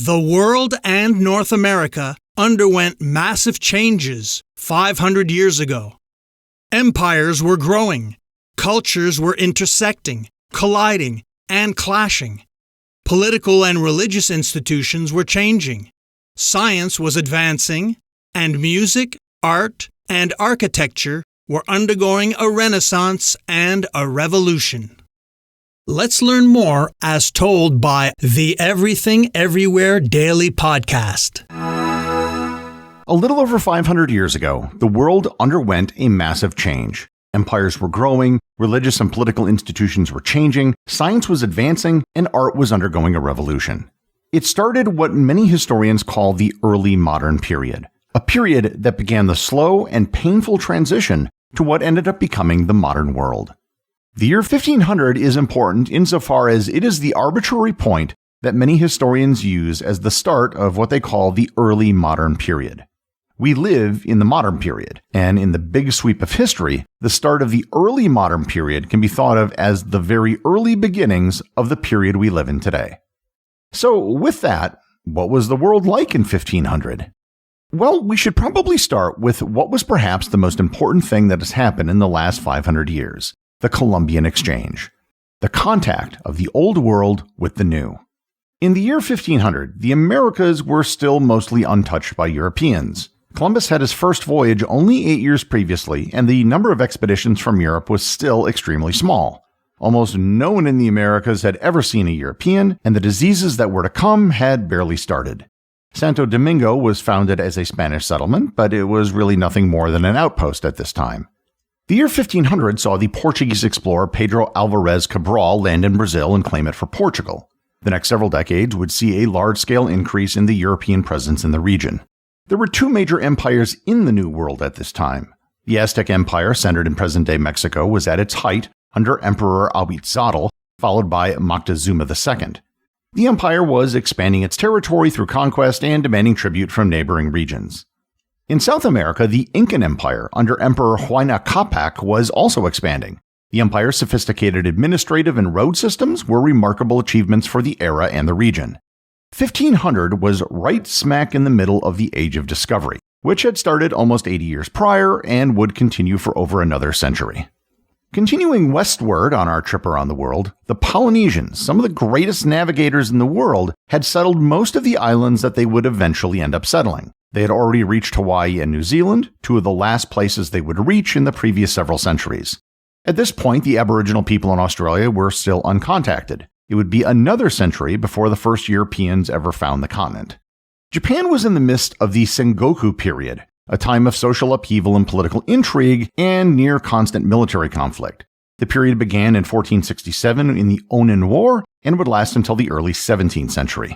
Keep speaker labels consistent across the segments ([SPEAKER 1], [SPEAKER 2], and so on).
[SPEAKER 1] The world and North America underwent massive changes 500 years ago. Empires were growing, cultures were intersecting, colliding, and clashing. Political and religious institutions were changing. Science was advancing, and music, art, and architecture were undergoing a renaissance and a revolution. Let's learn more as told by the Everything Everywhere Daily Podcast.
[SPEAKER 2] A little over 500 years ago, the world underwent a massive change. Empires were growing, religious and political institutions were changing, science was advancing, and art was undergoing a revolution. It started what many historians call the early modern period, a period that began the slow and painful transition to what ended up becoming the modern world. The year 1500 is important insofar as it is the arbitrary point that many historians use as the start of what they call the early modern period. We live in the modern period, and in the big sweep of history, the start of the early modern period can be thought of as the very early beginnings of the period we live in today. So with that, what was the world like in 1500? Well, we should probably start with what was perhaps the most important thing that has happened in the last 500 years. The Columbian Exchange, the contact of the Old World with the New. In the year 1500, the Americas were still mostly untouched by Europeans. Columbus had his first voyage only 8 years previously, and the number of expeditions from Europe was still extremely small. Almost no one in the Americas had ever seen a European, and the diseases that were to come had barely started. Santo Domingo was founded as a Spanish settlement, but it was really nothing more than an outpost at this time. The year 1500 saw the Portuguese explorer Pedro Álvares Cabral land in Brazil and claim it for Portugal. The next several decades would see a large-scale increase in the European presence in the region. There were two major empires in the New World at this time. The Aztec Empire, centered in present-day Mexico, was at its height under Emperor Ahuitzotl, followed by Moctezuma II. The empire was expanding its territory through conquest and demanding tribute from neighboring regions. In South America, the Incan Empire under Emperor Huayna Capac was also expanding. The empire's sophisticated administrative and road systems were remarkable achievements for the era and the region. 1500 was right smack in the middle of the Age of Discovery, which had started almost 80 years prior and would continue for over another century. Continuing westward on our trip around the world, the Polynesians, some of the greatest navigators in the world, had settled most of the islands that they would eventually end up settling. They had already reached Hawaii and New Zealand, two of the last places they would reach in the previous several centuries. At this point, the Aboriginal people in Australia were still uncontacted. It would be another century before the first Europeans ever found the continent. Japan was in the midst of the Sengoku period, a time of social upheaval and political intrigue and near constant military conflict. The period began in 1467 in the Onin War and would last until the early 17th century.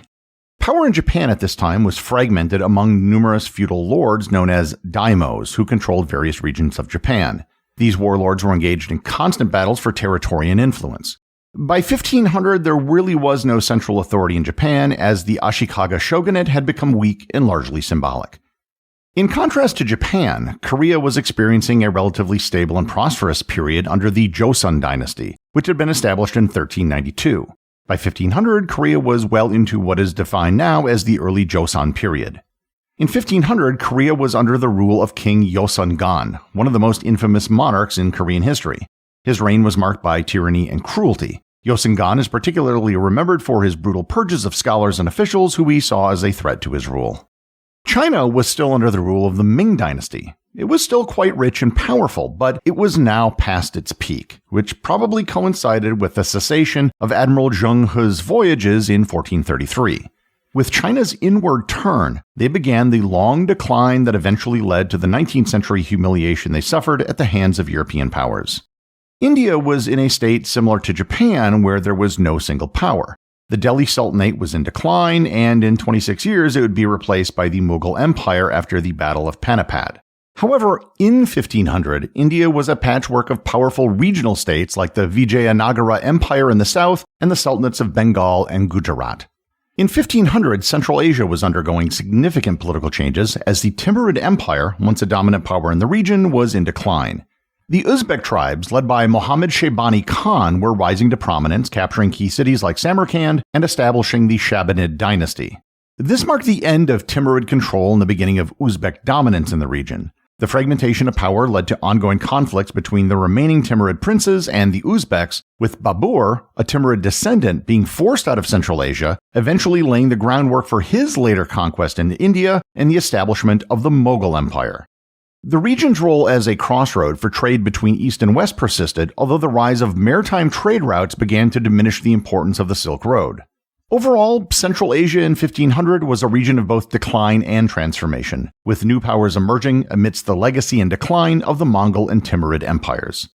[SPEAKER 2] Power in Japan at this time was fragmented among numerous feudal lords known as daimyos who controlled various regions of Japan. These warlords were engaged in constant battles for territory and influence. By 1500, there really was no central authority in Japan, as the Ashikaga shogunate had become weak and largely symbolic. In contrast to Japan, Korea was experiencing a relatively stable and prosperous period under the Joseon dynasty, which had been established in 1392. By 1500, Korea was well into what is defined now as the early Joseon period. In 1500, Korea was under the rule of King Joseon-gun, one of the most infamous monarchs in Korean history. His reign was marked by tyranny and cruelty. Joseon-gun is particularly remembered for his brutal purges of scholars and officials who he saw as a threat to his rule. China was still under the rule of the Ming dynasty. It was still quite rich and powerful, but it was now past its peak, which probably coincided with the cessation of Admiral Zheng He's voyages in 1433. With China's inward turn, they began the long decline that eventually led to the 19th century humiliation they suffered at the hands of European powers. India was in a state similar to Japan where there was no single power. The Delhi Sultanate was in decline, and in 26 years it would be replaced by the Mughal Empire after the Battle of Panipat. However, in 1500, India was a patchwork of powerful regional states like the Vijayanagara Empire in the south and the Sultanates of Bengal and Gujarat. In 1500, Central Asia was undergoing significant political changes as the Timurid Empire, once a dominant power in the region, was in decline. The Uzbek tribes, led by Muhammad Shaybani Khan, were rising to prominence, capturing key cities like Samarkand and establishing the Shabanid dynasty. This marked the end of Timurid control and the beginning of Uzbek dominance in the region. The fragmentation of power led to ongoing conflicts between the remaining Timurid princes and the Uzbeks, with Babur, a Timurid descendant, being forced out of Central Asia, eventually laying the groundwork for his later conquest in India and the establishment of the Mughal Empire. The region's role as a crossroad for trade between East and West persisted, although the rise of maritime trade routes began to diminish the importance of the Silk Road. Overall, Central Asia in 1500 was a region of both decline and transformation, with new powers emerging amidst the legacy and decline of the Mongol and Timurid empires.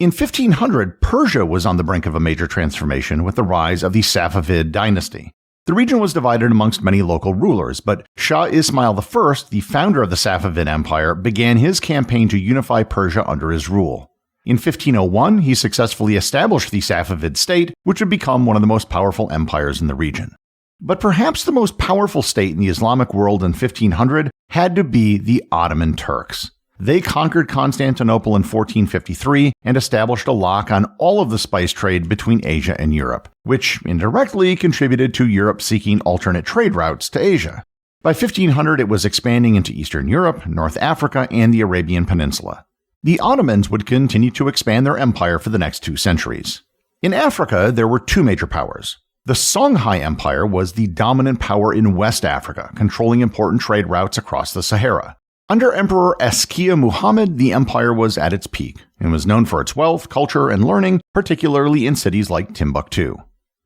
[SPEAKER 2] In 1500, Persia was on the brink of a major transformation with the rise of the Safavid dynasty. The region was divided amongst many local rulers, but Shah Ismail I, the founder of the Safavid Empire, began his campaign to unify Persia under his rule. In 1501, he successfully established the Safavid state, which would become one of the most powerful empires in the region. But perhaps the most powerful state in the Islamic world in 1500 had to be the Ottoman Turks. They conquered Constantinople in 1453 and established a lock on all of the spice trade between Asia and Europe, which indirectly contributed to Europe seeking alternate trade routes to Asia. By 1500, it was expanding into Eastern Europe, North Africa, and the Arabian Peninsula. The Ottomans would continue to expand their empire for the next 2 centuries. In Africa, there were 2 major powers. The Songhai Empire was the dominant power in West Africa, controlling important trade routes across the Sahara. Under Emperor Askia Muhammad, the empire was at its peak and was known for its wealth, culture, and learning, particularly in cities like Timbuktu.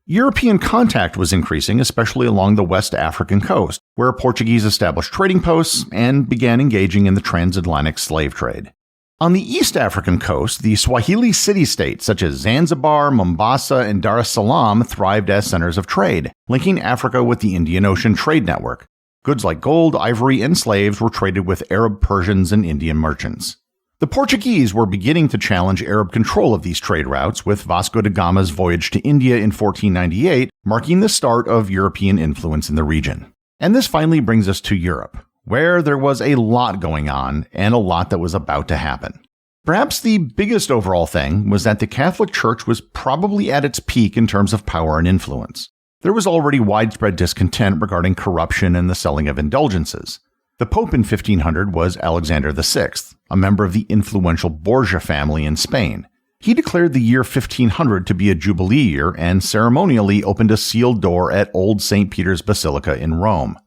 [SPEAKER 2] European contact was increasing, especially along the West African coast, where Portuguese established trading posts and began engaging in the transatlantic slave trade. On the East African coast, the Swahili city-states such as Zanzibar, Mombasa, and Dar es Salaam thrived as centers of trade, linking Africa with the Indian Ocean trade network. Goods like gold, ivory, and slaves were traded with Arab, Persians, and Indian merchants. The Portuguese were beginning to challenge Arab control of these trade routes, with Vasco da Gama's voyage to India in 1498 marking the start of European influence in the region. And this finally brings us to Europe, where there was a lot going on and a lot that was about to happen. Perhaps the biggest overall thing was that the Catholic Church was probably at its peak in terms of power and influence. There was already widespread discontent regarding corruption and the selling of indulgences. The Pope in 1500 was Alexander VI, a member of the influential Borgia family in Spain. He declared the year 1500 to be a Jubilee year and ceremonially opened a sealed door at Old St. Peter's Basilica in Rome.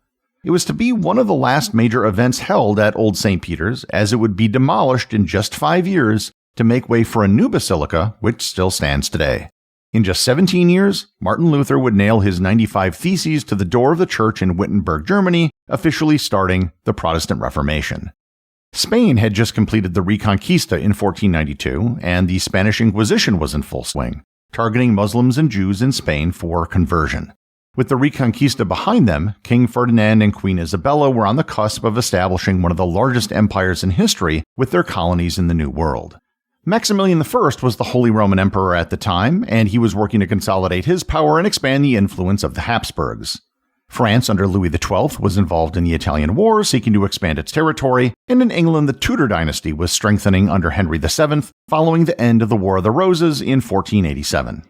[SPEAKER 2] It was to be one of the last major events held at Old St. Peter's, as it would be demolished in just 5 years to make way for a new basilica, which still stands today. In just 17 years, Martin Luther would nail his 95 Theses to the door of the church in Wittenberg, Germany, officially starting the Protestant Reformation. Spain had just completed the Reconquista in 1492, and the Spanish Inquisition was in full swing, targeting Muslims and Jews in Spain for conversion. With the Reconquista behind them, King Ferdinand and Queen Isabella were on the cusp of establishing one of the largest empires in history with their colonies in the New World. Maximilian I was the Holy Roman Emperor at the time, and he was working to consolidate his power and expand the influence of the Habsburgs. France under Louis XII was involved in the Italian War, seeking to expand its territory, and in England the Tudor dynasty was strengthening under Henry VII, following the end of the War of the Roses in 1487.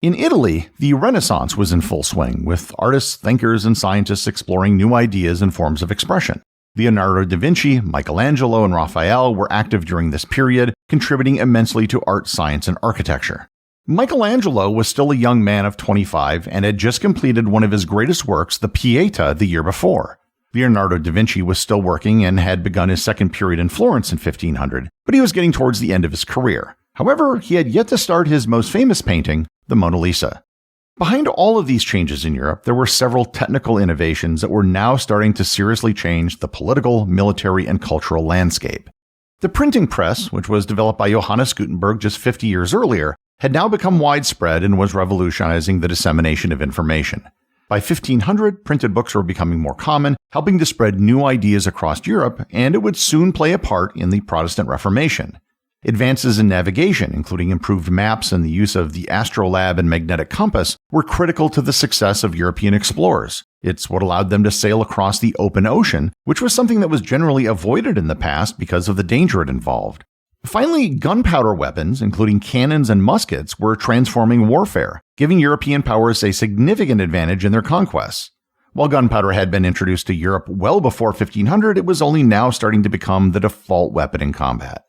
[SPEAKER 2] In Italy, the Renaissance was in full swing, with artists, thinkers, and scientists exploring new ideas and forms of expression. Leonardo da Vinci, Michelangelo, and Raphael were active during this period, contributing immensely to art, science, and architecture. Michelangelo was still a young man of 25 and had just completed one of his greatest works, the Pietà, the year before. Leonardo da Vinci was still working and had begun his second period in Florence in 1500, but he was getting towards the end of his career. However, he had yet to start his most famous painting, the Mona Lisa. Behind all of these changes in Europe, there were several technical innovations that were now starting to seriously change the political, military, and cultural landscape. The printing press, which was developed by Johannes Gutenberg just 50 years earlier, had now become widespread and was revolutionizing the dissemination of information. By 1500, printed books were becoming more common, helping to spread new ideas across Europe, and it would soon play a part in the Protestant Reformation. Advances in navigation, including improved maps and the use of the astrolabe and magnetic compass, were critical to the success of European explorers. It's what allowed them to sail across the open ocean, which was something that was generally avoided in the past because of the danger it involved. Finally, gunpowder weapons, including cannons and muskets, were transforming warfare, giving European powers a significant advantage in their conquests. While gunpowder had been introduced to Europe well before 1500, it was only now starting to become the default weapon in combat.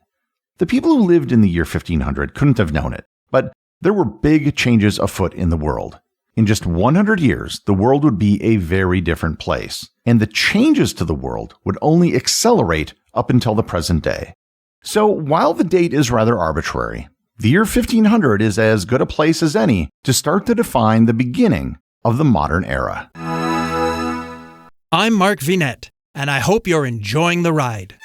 [SPEAKER 2] The people who lived in the year 1500 couldn't have known it, but there were big changes afoot in the world. In just 100 years, the world would be a very different place, and the changes to the world would only accelerate up until the present day. So while the date is rather arbitrary, the year 1500 is as good a place as any to start to define the beginning of the modern era.
[SPEAKER 1] I'm Mark Vinette, and I hope you're enjoying the ride.